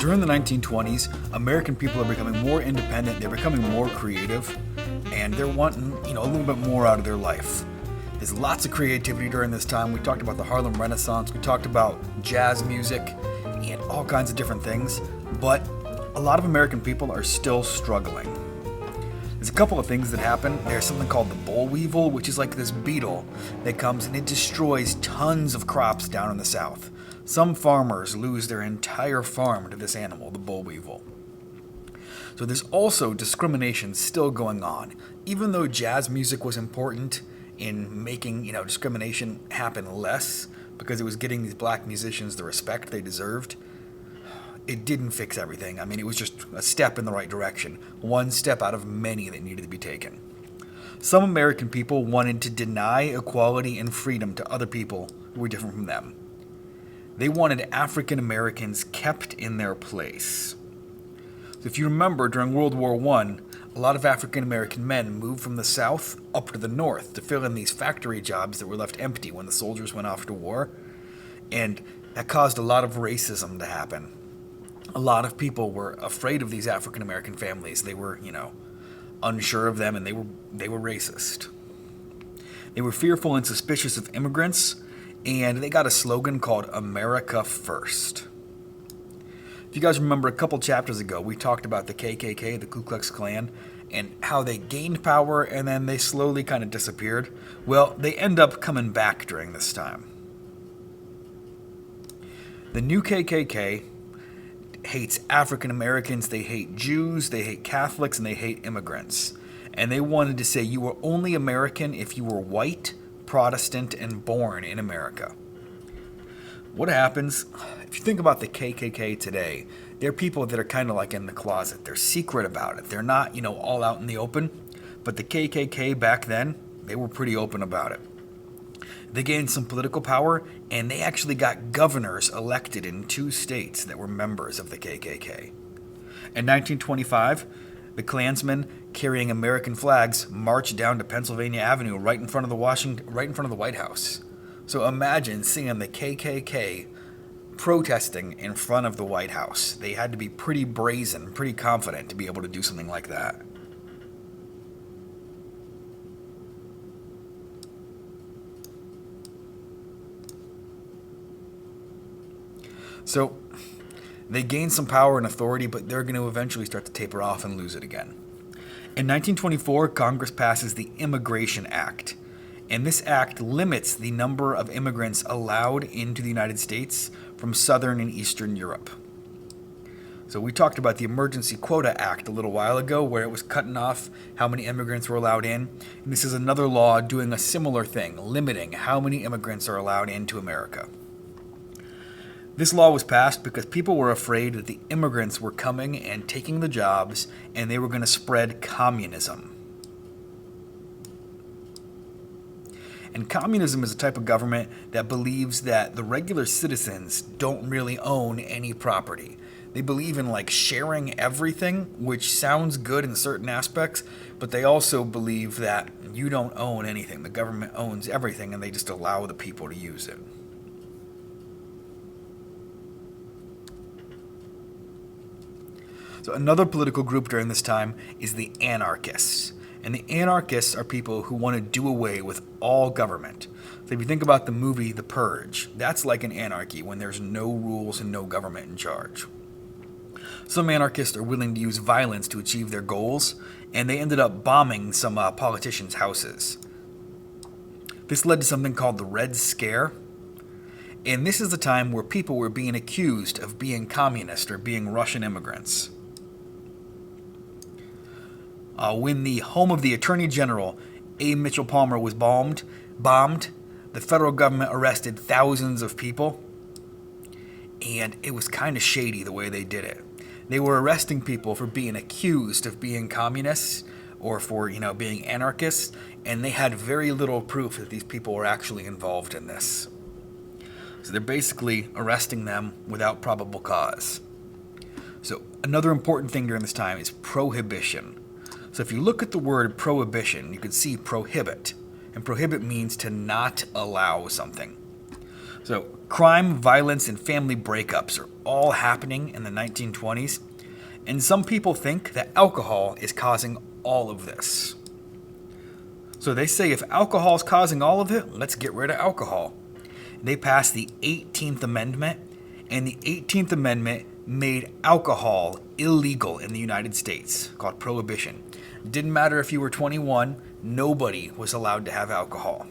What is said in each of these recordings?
During the 1920s, American people are becoming more independent, they're becoming more creative, and they're wanting, a little bit more out of their life. There's lots of creativity during this time. We talked about the Harlem Renaissance, we talked about jazz music, and all kinds of different things, but a lot of American people are still struggling. There's a couple of things that happen. There's something called the boll weevil, which is like this beetle that comes and it destroys tons of crops down in the South. Some farmers lose their entire farm to this animal, the boll weevil. So there's also discrimination still going on. Even though jazz music was important in making, discrimination happen less because it was getting these black musicians the respect they deserved, it didn't fix everything. I mean, it was just a step in the right direction. One step out of many that needed to be taken. Some American people wanted to deny equality and freedom to other people who were different from them. They wanted African Americans kept in their place. So if you remember, during World War I, a lot of African American men moved from the South up to the North to fill in these factory jobs that were left empty when the soldiers went off to war. And that caused a lot of racism to happen. A lot of people were afraid of these African American families. They were, unsure of them, and they were racist. They were fearful and suspicious of immigrants, and they got a slogan called America First. If you guys remember, a couple chapters ago, we talked about the KKK, the Ku Klux Klan, and how they gained power and then they slowly kind of disappeared. Well, they end up coming back during this time. The new KKK hates African Americans, they hate Jews, they hate Catholics, and they hate immigrants. And they wanted to say you were only American if you were white, Protestant, and born in America. What happens, if you think about the KKK today, they're people that are kind of like in the closet. They're secret about it. They're not, all out in the open. But the KKK back then, they were pretty open about it. They gained some political power, and they actually got governors elected in 2 states that were members of the KKK. In 1925, the Klansmen carrying American flags marched down to Pennsylvania Avenue right in front of the White House. So imagine seeing the KKK protesting in front of the White House. They had to be pretty brazen, pretty confident to be able to do something like that. So they gain some power and authority, but they're going to eventually start to taper off and lose it again. In 1924, Congress passes the Immigration Act, and this act limits the number of immigrants allowed into the United States from Southern and Eastern Europe. So we talked about the Emergency Quota Act a little while ago, where it was cutting off how many immigrants were allowed in. And this is another law doing a similar thing, limiting how many immigrants are allowed into America. This law was passed because people were afraid that the immigrants were coming and taking the jobs, and they were going to spread communism. And communism is a type of government that believes that the regular citizens don't really own any property. They believe in sharing everything, which sounds good in certain aspects, but they also believe that you don't own anything. The government owns everything, and they just allow the people to use it. So another political group during this time is the anarchists. And the anarchists are people who want to do away with all government. So if you think about the movie The Purge, that's like an anarchy when there's no rules and no government in charge. Some anarchists are willing to use violence to achieve their goals, and they ended up bombing some politicians' houses. This led to something called the Red Scare. And this is the time where people were being accused of being communist or being Russian immigrants. When the home of the Attorney General, A. Mitchell Palmer, was bombed, the federal government arrested thousands of people, and it was kind of shady the way they did it. They were arresting people for being accused of being communists or for, being anarchists, and they had very little proof that these people were actually involved in this. So they're basically arresting them without probable cause. So another important thing during this time is prohibition. So if you look at the word prohibition, you could see prohibit. And prohibit means to not allow something. So, crime, violence, and family breakups are all happening in the 1920s, and some people think that alcohol is causing all of this. So they say if alcohol is causing all of it, let's get rid of alcohol. They passed the 18th Amendment, and the 18th Amendment made alcohol illegal in the United States, called Prohibition. Didn't matter if you were 21, nobody was allowed to have alcohol.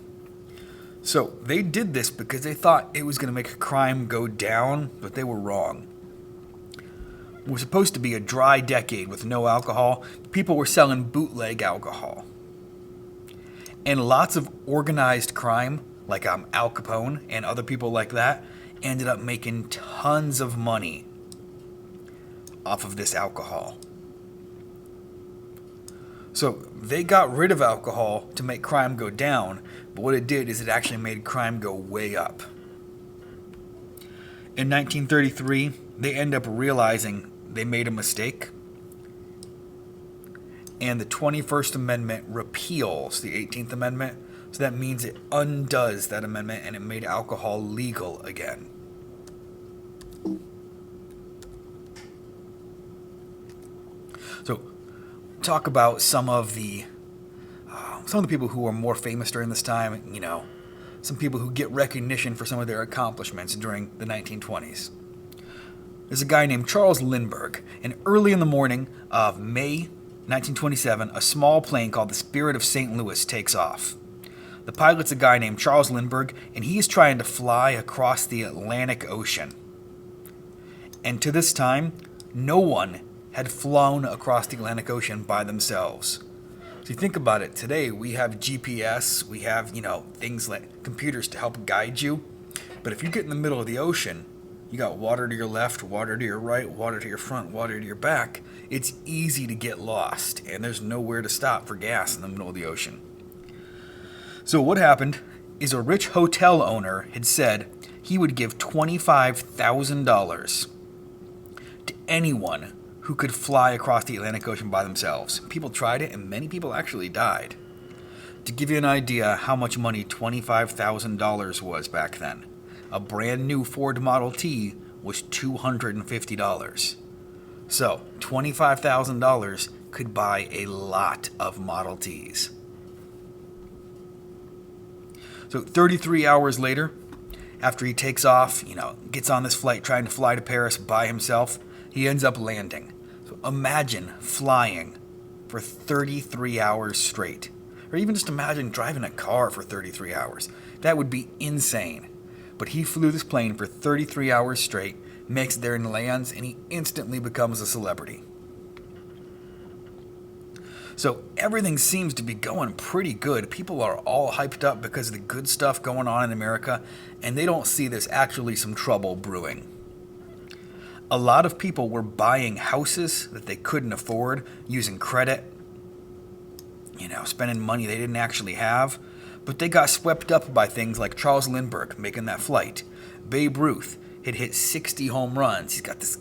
So they did this because they thought it was going to make crime go down, but they were wrong. It was supposed to be a dry decade with no alcohol. People were selling bootleg alcohol. And lots of organized crime, like Al Capone and other people like that, ended up making tons of money off of this alcohol. So they got rid of alcohol to make crime go down, but what it did is it actually made crime go way up. In 1933, they end up realizing they made a mistake, and the 21st Amendment repeals the 18th Amendment, so that means it undoes that amendment and it made alcohol legal again. So, talk about some of the people who are more famous during this time. Some people who get recognition for some of their accomplishments during the 1920s. There's a guy named Charles Lindbergh, and early in the morning of May 1927, a small plane called the Spirit of St. Louis takes off. The pilot's a guy named Charles Lindbergh, and he's trying to fly across the Atlantic Ocean. And to this time, no one had flown across the Atlantic Ocean by themselves. So you think about it, today we have GPS, we have, things like computers to help guide you. But if you get in the middle of the ocean, you got water to your left, water to your right, water to your front, water to your back. It's easy to get lost, and there's nowhere to stop for gas in the middle of the ocean. So what happened is a rich hotel owner had said he would give $25,000 to anyone who could fly across the Atlantic Ocean by themselves. People tried it, and many people actually died. To give you an idea how much money $25,000 was back then, a brand new Ford Model T was $250. So, $25,000 could buy a lot of Model Ts. So, 33 hours later, after he takes off, gets on this flight trying to fly to Paris by himself, he ends up landing. So imagine flying for 33 hours straight. Or even just imagine driving a car for 33 hours. That would be insane. But he flew this plane for 33 hours straight, makes it there and lands, and he instantly becomes a celebrity. So everything seems to be going pretty good. People are all hyped up because of the good stuff going on in America, and they don't see there's actually some trouble brewing. A lot of people were buying houses that they couldn't afford using credit, spending money they didn't actually have, but they got swept up by things like Charles Lindbergh making that flight. Babe Ruth had hit 60 home runs. He's got this,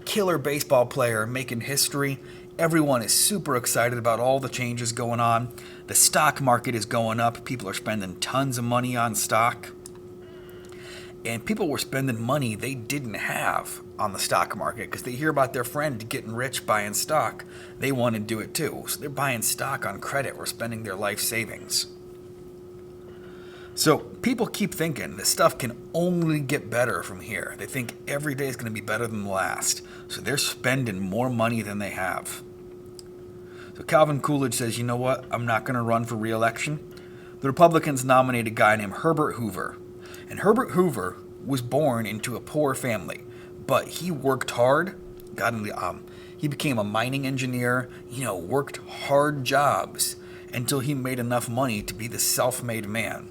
killer baseball player making history. Everyone is super excited about all the changes going on. The stock market is going up. People are spending tons of money on stock. And people were spending money they didn't have on the stock market because they hear about their friend getting rich buying stock. They want to do it too. So they're buying stock on credit or spending their life savings. So people keep thinking this stuff can only get better from here. They think every day is going to be better than the last. So they're spending more money than they have. So Calvin Coolidge says, you know what? I'm not going to run for re-election. The Republicans nominated a guy named Herbert Hoover. And Herbert Hoover was born into a poor family, but he worked hard, he became a mining engineer, worked hard jobs until he made enough money to be the self-made man.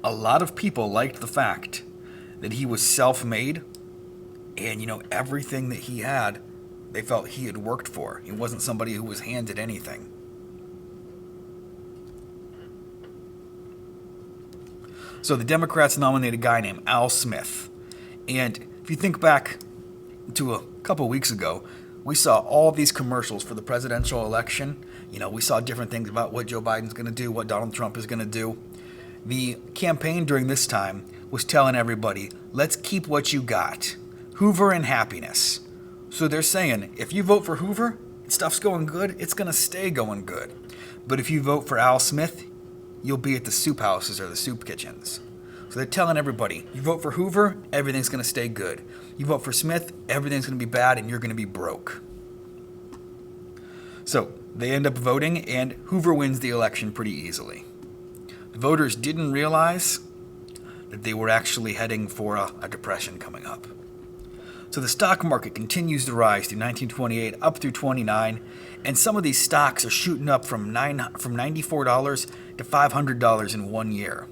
A lot of people liked the fact that he was self-made and, everything that he had, they felt he had worked for. He wasn't somebody who was handed anything. So the Democrats nominated a guy named Al Smith. And if you think back to a couple weeks ago, we saw all these commercials for the presidential election. We saw different things about what Joe Biden's going to do, what Donald Trump is going to do. The campaign during this time was telling everybody, let's keep what you got. Hoover and happiness. So they're saying, if you vote for Hoover, stuff's going good, it's going to stay going good. But if you vote for Al Smith, you'll be at the soup houses or the soup kitchens. So they're telling everybody, you vote for Hoover, everything's going to stay good. You vote for Smith, everything's going to be bad and you're going to be broke. So they end up voting and Hoover wins the election pretty easily. The voters didn't realize that they were actually heading for a depression coming up. So the stock market continues to rise through 1928 up through 29, and some of these stocks are shooting up from $94 to $500 in 1 year.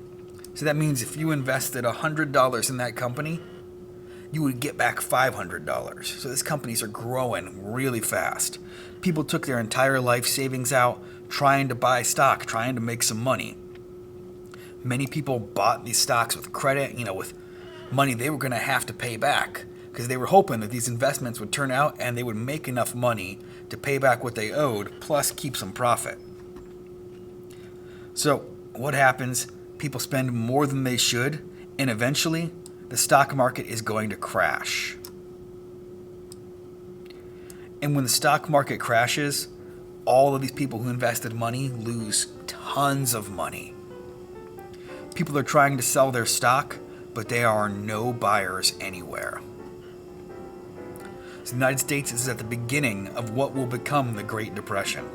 So that means if you invested $100 in that company, you would get back $500. So these companies are growing really fast. People took their entire life savings out trying to buy stock, trying to make some money. Many people bought these stocks with credit, with money they were going to have to pay back, because they were hoping that these investments would turn out and they would make enough money to pay back what they owed, plus keep some profit. So what happens? People spend more than they should, and eventually the stock market is going to crash. And when the stock market crashes, all of these people who invested money lose tons of money. People are trying to sell their stock, but there are no buyers anywhere. So the United States is at the beginning of what will become the Great Depression.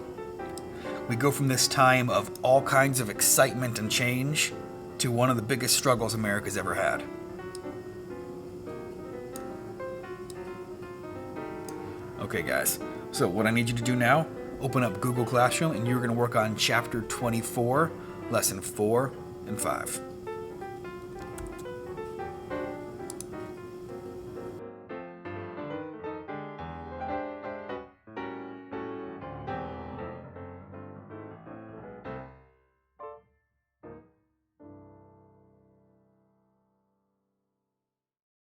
We go from this time of all kinds of excitement and change to one of the biggest struggles America's ever had. Okay guys, so what I need you to do now, open up Google Classroom and you're going to work on Chapter 24, Lesson 4 and 5.